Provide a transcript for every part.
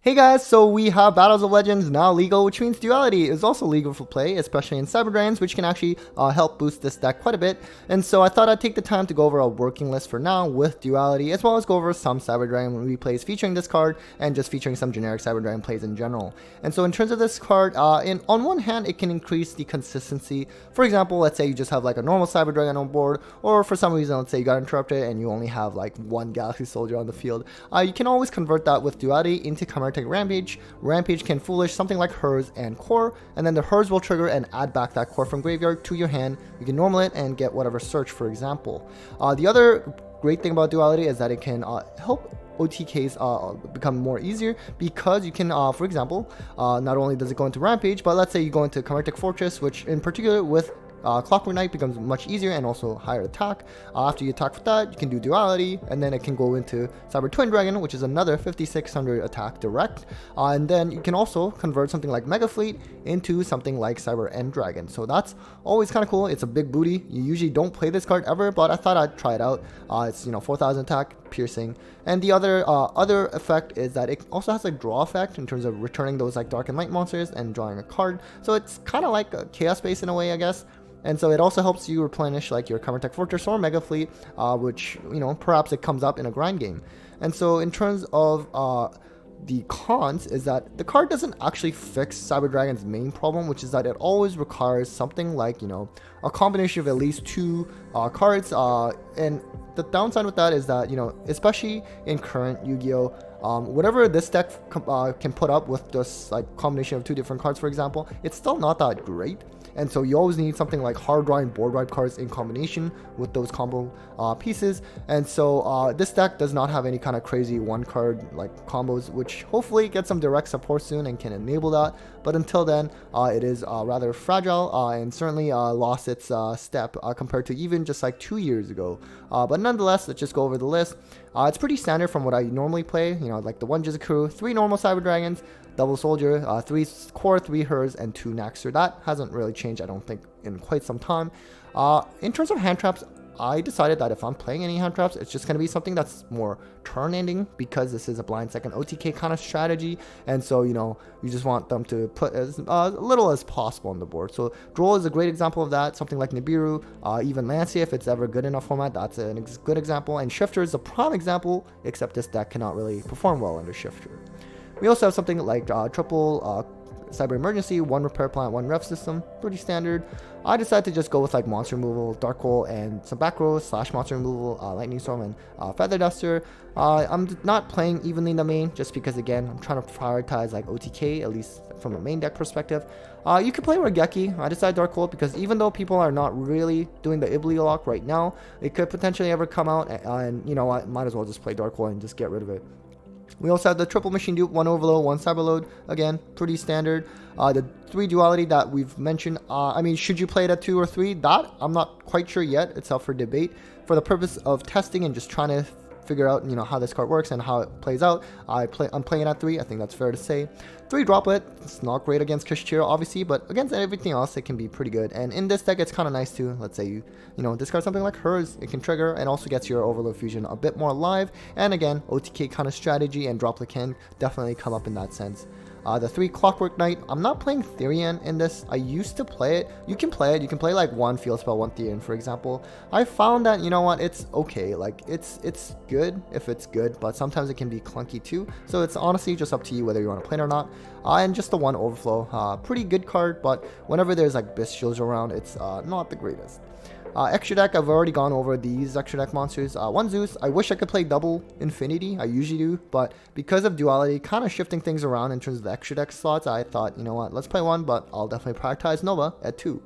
Hey guys, so we have Battles of Legends now legal, which means Duality is also legal for play, especially in Cyber Dragons, which can actually help boost this deck quite a bit. And so I thought I'd take the time to go over a working list for now with Duality, as well as go over some Cyber Dragon replays featuring this card, and just featuring some generic Cyber Dragon plays in general. And so in terms of this card, on one hand, it can increase the consistency. For example, let's say you just have like a normal Cyber Dragon on board, or for some reason, let's say you got interrupted and you only have like one Galaxy Soldier on the field. You can always convert that with Duality into Rampage. Rampage can foolish something like Hers and Core, and then the Hers will trigger and add back that Core from graveyard to your hand. You can normal it and get whatever search, for example. The other great thing about Duality is that it can help OTKs become more easier, because you can, for example, not only does it go into Rampage, but let's say you go into Chimeric Fortress, which in particular with Clockwork Knight becomes much easier and also higher attack. After you attack with that, you can do Duality, and then it can go into Cyber Twin Dragon, which is another 5600 attack direct. And then you can also convert something like Mega Fleet into something like Cyber End Dragon. So that's always kind of cool. It's a big booty. You usually don't play this card ever, but I thought I'd try it out. It's 4000 attack, piercing, and the other effect is that it also has a draw effect in terms of returning those like Dark and Light monsters and drawing a card. So it's kind of like a Chaos Base in a way, I guess. And so it also helps you replenish like your Chimeric Fortress or Mega Fleet, which, perhaps it comes up in a grind game. And so in terms of the cons is that the card doesn't actually fix Cyber Dragon's main problem, which is that it always requires something like, a combination of at least two cards. And the downside with that is that, especially in current Yu-Gi-Oh! Whatever this deck can put up with this like combination of two different cards, for example, it's still not that great. And so you always need something like hard drawing board wipe cards in combination with those combo pieces. And so this deck does not have any kind of crazy one card like combos, which hopefully gets some direct support soon and can enable that. But until then, it is rather fragile and certainly lost its step compared to even just like 2 years ago. But nonetheless, let's just go over the list. It's pretty standard from what I normally play, like the 1 Jizakuru, 3 normal Cyber Dragons, double Soldier, 3 Core, 3 Hers, and 2 Naxxter. That hasn't really changed, I don't think, in quite some time. In terms of hand traps, I decided that if I'm playing any hand traps, it's just going to be something that's more turn ending, because this is a blind second OTK kind of strategy. And so, you just want them to put as little as possible on the board. So Droll is a great example of that. Something like Nibiru, even Lancia, if it's ever good enough format, that's a good example. And Shifter is a prime example, except this deck cannot really perform well under Shifter. We also have something like triple Cyber Emergency, 1 Repair Plant, 1 Ref System, pretty standard. I decided to just go with like monster removal, Dark Hole, and some back row / monster removal, Lightning Storm, and Feather Duster. I'm not playing evenly in the main, just because again, I'm trying to prioritize like OTK, at least from a main deck perspective. You could play Regeki. I decided Dark Hole because even though people are not really doing the Ibli lock right now, it could potentially ever come out, and I might as well just play Dark Hole and just get rid of it. We also have the triple machine dupe, 1 overload, 1 cyberload. Again, pretty standard. The 3 duality that we've mentioned. Should you play it at 2 or 3? That I'm not quite sure yet. It's up for debate. For the purpose of testing and just trying to figure out how this card works and how it plays out, I'm playing it at 3. I think that's fair to say. 3 droplet. It's not great against Kishiro, obviously, but against everything else, it can be pretty good. And in this deck, it's kind of nice too. Let's say you discard something like Hers, it can trigger and also gets your Overload Fusion a bit more alive. And again, OTK kind of strategy, and droplet can definitely come up in that sense. The 3 Clockwork Knight. I'm not playing Therian in this. I used to play it. You can play it. You can play like 1 Field Spell, 1 Therian, for example. I found that, it's okay. Like, it's good if it's good, but sometimes it can be clunky too. So it's honestly just up to you whether you want to play it or not. And just the 1 Overflow. Pretty good card, but whenever there's like Bestials around, it's not the greatest. Extra deck, I've already gone over these extra deck monsters. 1 Zeus, I wish I could play double Infinity, I usually do, but because of Duality, kind of shifting things around in terms of the extra deck slots, I thought, let's play 1, but I'll definitely prioritize Nova at 2.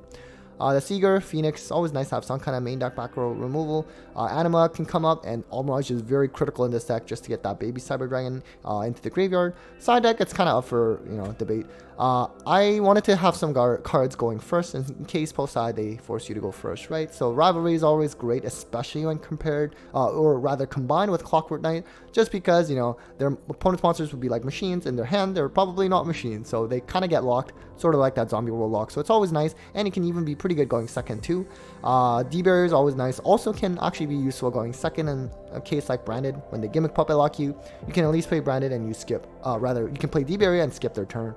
The Seeger, Phoenix, always nice to have some kind of main deck back row removal. Anima can come up, and Almirage is very critical in this deck just to get that baby Cyber Dragon into the graveyard. Side deck, it's kind of up for debate. I wanted to have some cards going first in case post side they force you to go first, right? So Rivalry is always great, especially when compared, or rather combined with Clockwork Knight, just because, their opponent's monsters would be like machines. In their hand, they're probably not machines, so they kind of get locked, sort of like that Zombie World lock. So it's always nice, and it can even be pretty good going second too. D-Barrier is always nice, also can actually be useful going second in a case like Branded. When they Gimmick Puppet lock you, you can at least play Branded and you skip, you can play Deep Area and skip their turn.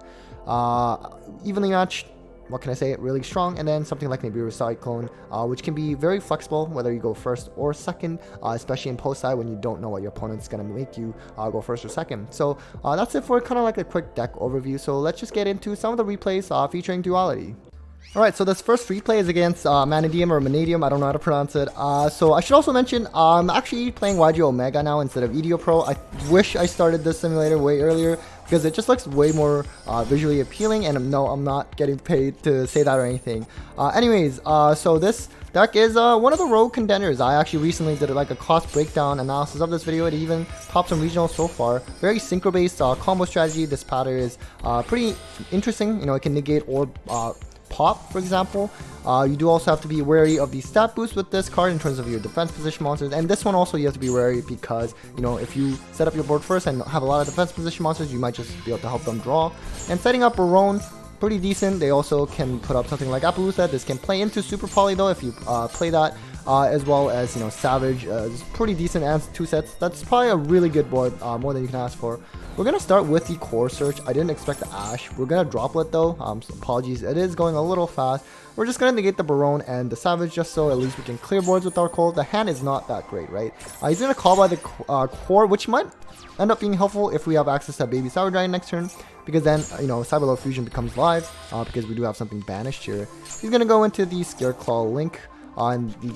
Evenly matched, what can I say, really strong. And then something like Nibiru Cyclone, which can be very flexible whether you go first or second, especially in post side when you don't know what your opponent's gonna make you go first or second. So that's it for kind of like a quick deck overview. So let's just get into some of the replays featuring Duality. Alright, so this first replay is against Mannadium or Mannadium, I don't know how to pronounce it. So I should also mention, I'm actually playing YG Omega now instead of EDO Pro. I wish I started this simulator way earlier because it just looks way more visually appealing, and no, I'm not getting paid to say that or anything. So this deck is one of the rogue contenders. I actually recently did like a cost breakdown analysis of this video. It even topped some regionals so far. Very synchro based combo strategy. This pattern is pretty interesting. You know, it can negate or pop, for example. You do also have to be wary of the stat boost with this card in terms of your defense position monsters, and this one also you have to be wary because, you know, if you set up your board first and have a lot of defense position monsters, you might just be able to help them draw. And setting up Baron, pretty decent. They also can put up something like Appaloosa. This can play into Super Poly though if you play that, as well as, you know, Savage is pretty decent and 2 sets. That's probably a really good board, more than you can ask for. We're going to start with the Core Search. I didn't expect the Ash. We're going to Droplet though, so apologies, it is going a little fast. We're just going to negate the Baron and the Savage just so at least we can clear boards with our Cold. The hand is not that great, right? He's going to call by the Core, which might end up being helpful if we have access to Baby Cyber Dragon next turn, because then, you know, Cyberload Fusion becomes live, because we do have something banished here. He's going to go into the Scareclaw Link on the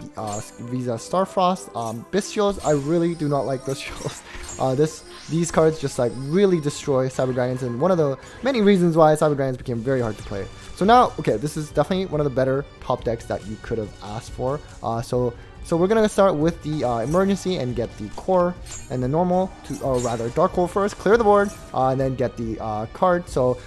Visa Starfrost. Bestials, I really do not like Bestials. These cards just like really destroy Cyber Dragons, and one of the many reasons why Cyber Dragons became very hard to play. So now, okay, this is definitely one of the better top decks that you could have asked for. So we're gonna start with the Emergency and get the Core and the normal, or rather Dark Hole first, clear the board, and then get the card. So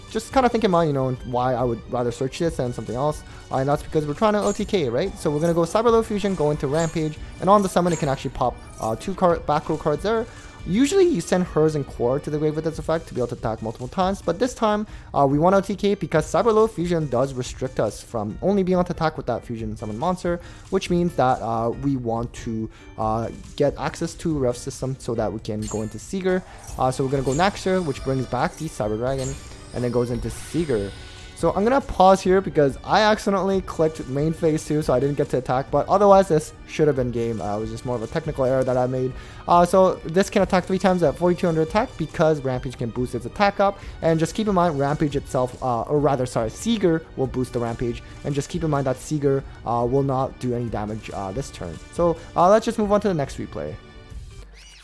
just kind of think in mind, you know, why I would rather search this than something else, and that's because we're trying to OTK, right? So we're gonna go Cyberload Fusion, go into Rampage, and on the summon it can actually pop 2 back row cards there. Usually you send Hers and Core to the grave with this effect to be able to attack multiple times, but this time we want OTK because Cyberload Fusion does restrict us from only being able to attack with that Fusion Summon monster, which means that we want to get access to Rev System so that we can go into Seeger. So we're going to go Naxxter, which brings back the Cyber Dragon, and then goes into Seeger. So I'm going to pause here because I accidentally clicked main phase 2, so I didn't get to attack, but otherwise this should have been game. It was just more of a technical error that I made. So this can attack 3 times at 4200 attack because Rampage can boost its attack up, and just keep in mind Rampage itself, Seeger will boost the Rampage, and just keep in mind that Seeger will not do any damage this turn. So let's just move on to the next replay.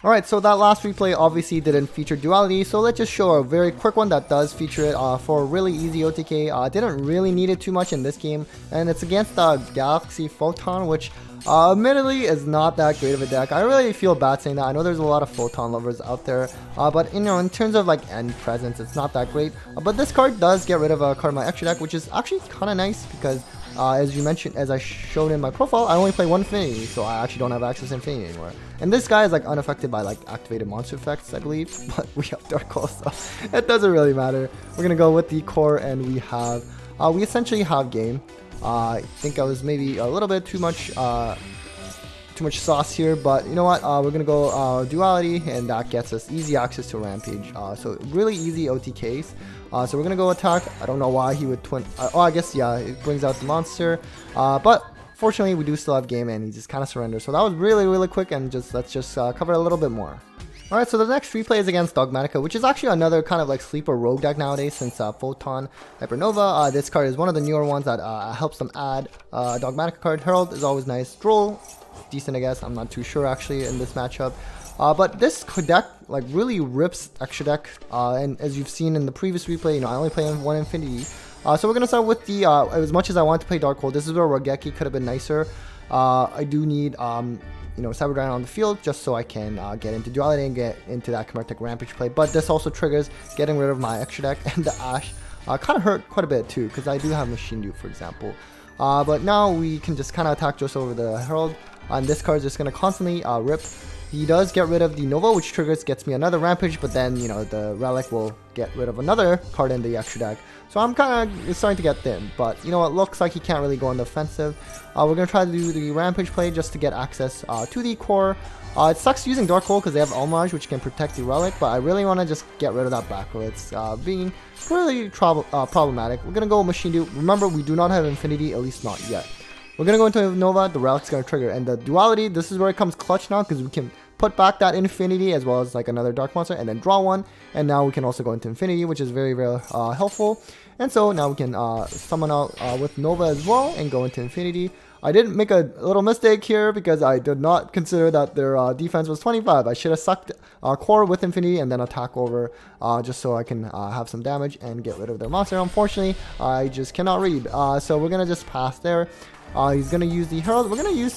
Alright, so that last replay obviously didn't feature Duality, so let's just show a very quick one that does feature it for a really easy OTK. Didn't really need it too much in this game, and it's against Galaxy Photon, which admittedly is not that great of a deck. I really feel bad saying that. I know there's a lot of Photon lovers out there, but you know, in terms of like end presence, it's not that great. But this card does get rid of a card in my extra deck, which is actually kind of nice because as you mentioned, as I showed in my profile, I only play 1 Infinity, so I actually don't have access to Infinity anymore. And this guy is like unaffected by like activated monster effects, I believe, but we have Dark Hole, so it doesn't really matter. We're gonna go with the Core, and we have, we essentially have game. I think I was maybe a little bit too much sauce here, but you know what, we're gonna go Duality, and that gets us easy access to Rampage, so really easy OTKs. So we're gonna go attack. I don't know why he would twin. I guess yeah, it brings out the monster, but fortunately we do still have game, and he just kind of surrenders. So that was really quick, and let's just cover a little bit more. Alright, so the next replay is against Dogmatika, which is actually another kind of like sleeper rogue deck nowadays since Photon Hypernova. This card is one of the newer ones that helps them add Dogmatika card. Herald is always nice. Droll, decent I guess. I'm not too sure actually in this matchup. But this deck like really rips extra deck, and as you've seen in the previous replay, you know, I only play on 1 Infinity. So we're gonna start with the as much as I want to play Dark Hole, this is where Rogeki could have been nicer. I do need you know, Cyber Dragon on the field just so I can get into Duality and get into that Chimeric Rampage play. But this also triggers getting rid of my extra deck, and the Ash kind of hurt quite a bit too because I do have Machine Dupe, for example. But now we can just kind of attack just over the Herald, and this card is just gonna constantly rip. he does get rid of the Nova, which gets me another Rampage, but then, you know, the Relic will get rid of another card in the extra deck. So I'm kind of starting to get thin, but you know, it looks like he can't really go on the offensive. We're going to try to do the Rampage play just to get access to the core. It sucks using Dark Hole because they have Almirage, which can protect the Relic, but I really want to just get rid of that back row. It's being really problematic. We're going to go Machine Dupe. Remember, we do not have Infinity, at least not yet. We're going to go into Nova, the Relic's going to trigger, and the Duality, this is where it comes clutch now, because we can put back that Infinity as well as like another Dark Monster, and then draw one, and now we can also go into Infinity, which is very, very helpful. And so now we can summon out with Nova as well, and go into Infinity. I did make a little mistake here, because I did not consider that their defense was 25. I should have sucked core with Infinity, and then attack over, just so I can have some damage and get rid of their monster. Unfortunately, I just cannot read, so we're going to just pass there. He's going to use the Herald. We're going to use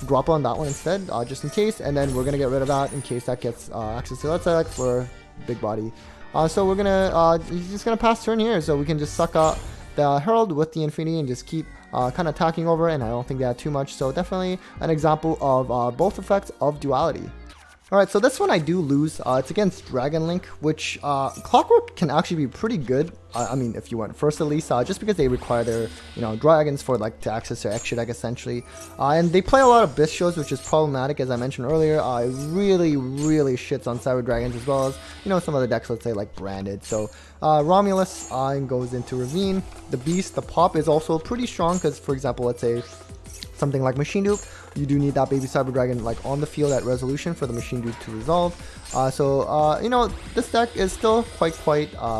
drop on that one instead, just in case, and then we're going to get rid of that in case that gets access to that select for big body. So we're going to, he's just going to pass turn here, so we can just suck out the Herald with the Infinity and just keep kind of attacking over, and I don't think they had too much, so definitely an example of both effects of Duality. Alright, so this one I do lose. It's against Dragon Link, which Clockwork can actually be pretty good. I mean, if you went first at least, just because they require their, you know, dragons for like to access their extra deck essentially. And they play a lot of Bishows, which is problematic, as I mentioned earlier. It really shits on Cyber Dragons, as well as, you know, some other decks, let's say like Branded. So Romulus goes into Ravine. The Beast, the Pop is also pretty strong, because for example, let's say something like Machine Dupe, you do need that baby Cyber Dragon like on the field at resolution for the Machine Dupe to resolve. You know, this deck is still quite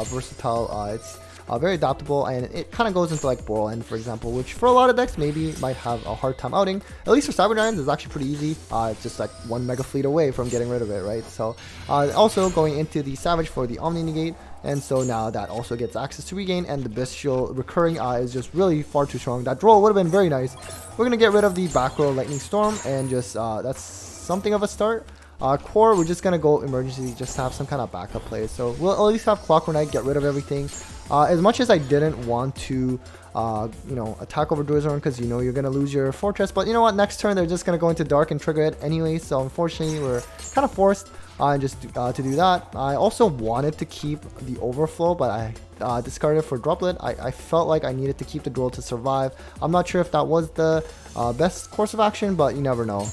versatile. It's very adaptable, and it kind of goes into like Boral End, for example, which for a lot of decks maybe might have a hard time outing. At least for Cyber Dragons, it's actually pretty easy. It's just like one Mega Fleet away from getting rid of it, right? So also going into the Savage for the Omni Negate. And so now that also gets access to regain, and the Bestial recurring is just really far too strong. That draw would have been very nice. We're going to get rid of the back row Lightning Storm, and just that's something of a start. Core, we're just going to go Emergency, just have some kind of backup play. So we'll at least have Clockwork Knight, get rid of everything. As much as I didn't want to, you know, attack over Druid's Horn, because you know you're going to lose your Fortress. But you know what, next turn they're just going to go into Dark and trigger it anyway. So unfortunately, we're kind of forced just to do that. I also wanted to keep the Overflow, but I discarded for Droplet. I felt like I needed to keep the Droll to survive. I'm not sure if that was the best course of action, but you never know.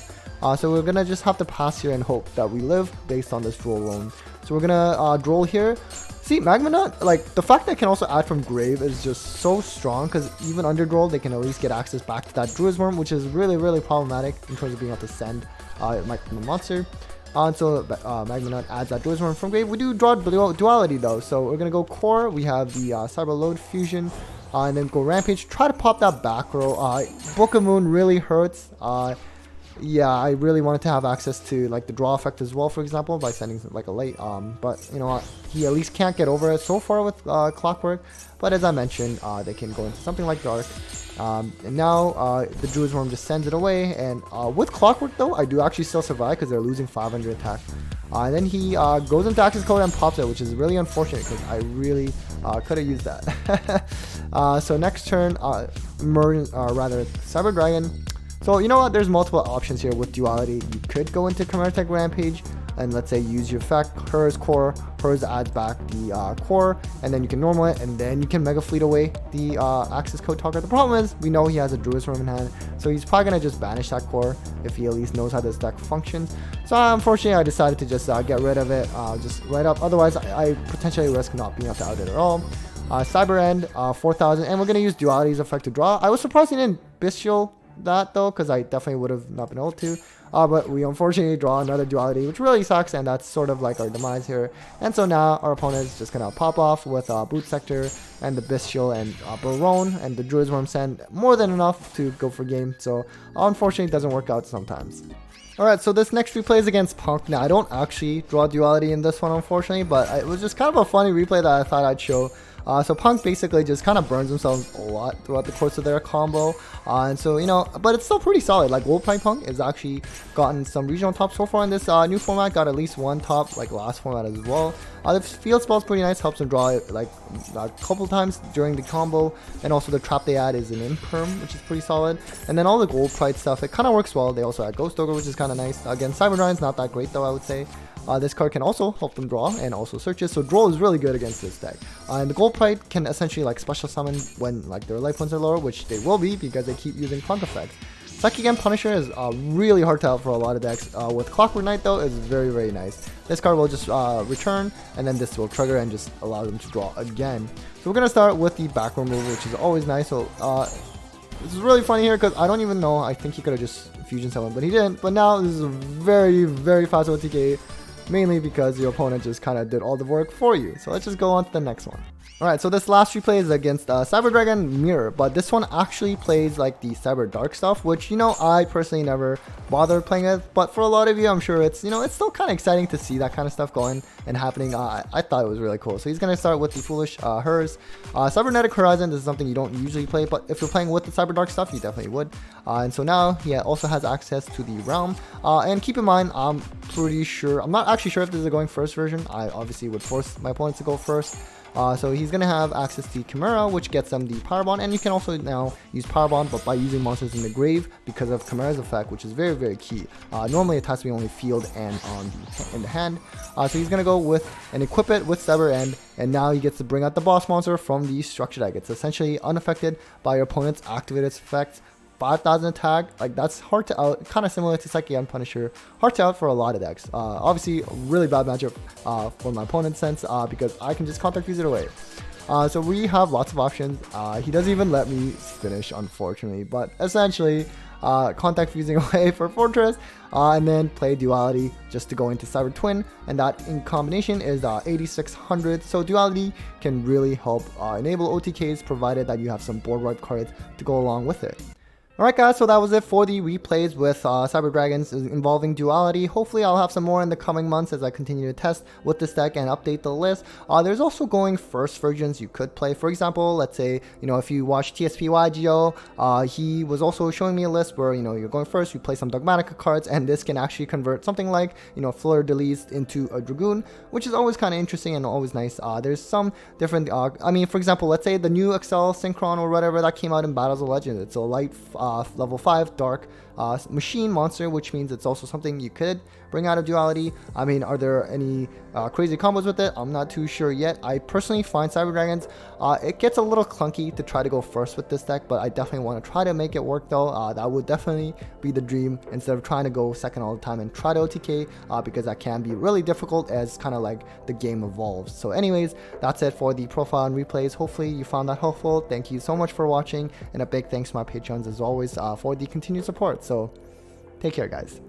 So we're gonna just have to pass here and hope that we live based on this Droll alone. So we're gonna Droll here. See, Magma Nut, like the fact that it can also add from Grave is just so strong, because even under Droll they can at least get access back to that Druid's Worm, which is really problematic in terms of being able to send my monster. So Magma Nut adds that Druid's Worm from Grave. We do draw Duality though, so we're gonna go Core. We have the Cyber Load Fusion, and then go Rampage. Try to pop that back row. Book of Moon really hurts. Yeah, I really wanted to have access to like the draw effect as well, for example, by sending like a late. But you know what, he at least can't get over it so far with Clockwork. But as I mentioned, they can go into something like Dark. And now the Druid's Worm just sends it away. And with Clockwork though, I do actually still survive, because they're losing 500 attack. And then he goes into Access Code and pops it, which is really unfortunate, because I really could have used that. So next turn, Cyber Dragon. So you know what, there's multiple options here with Duality. You could go into Chimera Rampage and let's say use your effect, Hers Core. Hers adds back the core, and then you can normal it, and then you can Mega Fleet away the access code talker. The problem is we know he has a Druid's Worm in hand, so he's probably gonna just banish that core if he at least knows how this deck functions. So unfortunately I decided to just get rid of it, just right up. Otherwise I potentially risk not being able to out it at all. Cyber End, 4,000, and we're gonna use Duality's effect to draw. I was surprised he didn't Bestial that though, because I definitely would have not been able to. But we unfortunately draw another Duality, which really sucks, and that's sort of like our demise here. And so now our opponent is just gonna pop off with Boot Sector and the Bestial and Barone, and the Druid's Worm send more than enough to go for game. So unfortunately it doesn't work out sometimes. Alright, so this next replay is against Punk. Now I don't actually draw Duality in this one, unfortunately, but it was just kind of a funny replay that I thought I'd show. So Punk basically just kind of burns himself a lot throughout the course of their combo. And so, you know, but it's still pretty solid. Like Gold Pipe Punk has actually gotten some regional top so far in this new format. Got at least one top, like last format as well. The field spell's pretty nice, helps him draw it like a couple times during the combo. And also the trap they add is an imperm, which is pretty solid. And then all the Gold Pride stuff, it kind of works well. They also add Ghost Ogre, which is kind of nice. Again, Cyber Giant's not that great though, I would say. This card can also help them draw and also searches, so draw is really good against this deck. And the Gold Pride can essentially like special summon when like their life points are lower, which they will be because they keep using Punk effects. Psychic End Punisher is really hard to out for a lot of decks. With Clockwork Knight though, is very, very nice. This card will just return, and then this will trigger and just allow them to draw again. So we're going to start with the backroom move, which is always nice. So this is really funny here because I don't even know. I think he could have just fusion summoned, but he didn't. But now this is a very, very fast OTK. Mainly because your opponent just kind of did all the work for you. So let's just go on to the next one. Alright, so this last replay is against Cyber Dragon Mirror, but this one actually plays like the Cyber Dark stuff, which, you know, I personally never bothered playing with, but for a lot of you, I'm sure it's, you know, it's still kind of exciting to see that kind of stuff going and happening. I thought it was really cool. So he's going to start with the Foolish Hers. Cybernetic Horizon, this is something you don't usually play, but if you're playing with the Cyber Dark stuff, you definitely would. And so now he also has access to the Realm. And keep in mind, I'm pretty sure, I'm not actually sure if this is a going first version. I obviously would force my opponents to go first. So he's going to have access to Chimera, which gets them the Power Bond, and you can also now use Power Bond, but by using monsters in the grave because of Chimera's effect, which is very, very key. Normally it has to be only field and in the hand. So he's going to go with and equip it with Sever End, and now he gets to bring out the boss monster from the structure deck. It's essentially unaffected by your opponent's activated effects. 5,000 attack, like that's hard to out, kind of similar to Psychic End Punisher, hard to out for a lot of decks. Obviously a really bad matchup for my opponent's sense because I can just contact fuse it away. So we have lots of options. He doesn't even let me finish, unfortunately, but essentially contact fusing away for Fortress and then play Duality just to go into Cyber Twin, and that in combination is 8600. So Duality can really help enable OTKs provided that you have some board wipe cards to go along with it. Alright guys, so that was it for the replays with Cyber Dragons involving Duality. Hopefully I'll have some more in the coming months as I continue to test with this deck and update the list. There's also going first versions you could play. For example, let's say, you know, if you watch TSPYGO, he was also showing me a list where, you know, you're going first, you play some Dogmatika cards, and this can actually convert something like, you know, Fleur de Lis into a Dragoon, which is always kind of interesting and always nice. There's some different, I mean, for example, let's say the new Excel Synchron or whatever that came out in Battles of Legends. It's a light level 5 dark machine monster, which means it's also something you could bring out of Duality. I mean, are there any crazy combos with it? I'm not too sure yet. I personally find Cyber Dragons, it gets a little clunky to try to go first with this deck, but I definitely want to try to make it work though. That would definitely be the dream instead of trying to go second all the time and try to OTK, because that can be really difficult as kind of like the game evolves. So anyways, that's it for the profile and replays. Hopefully you found that helpful. Thank you so much for watching, and a big thanks to my patrons as always for the continued support. So take care guys.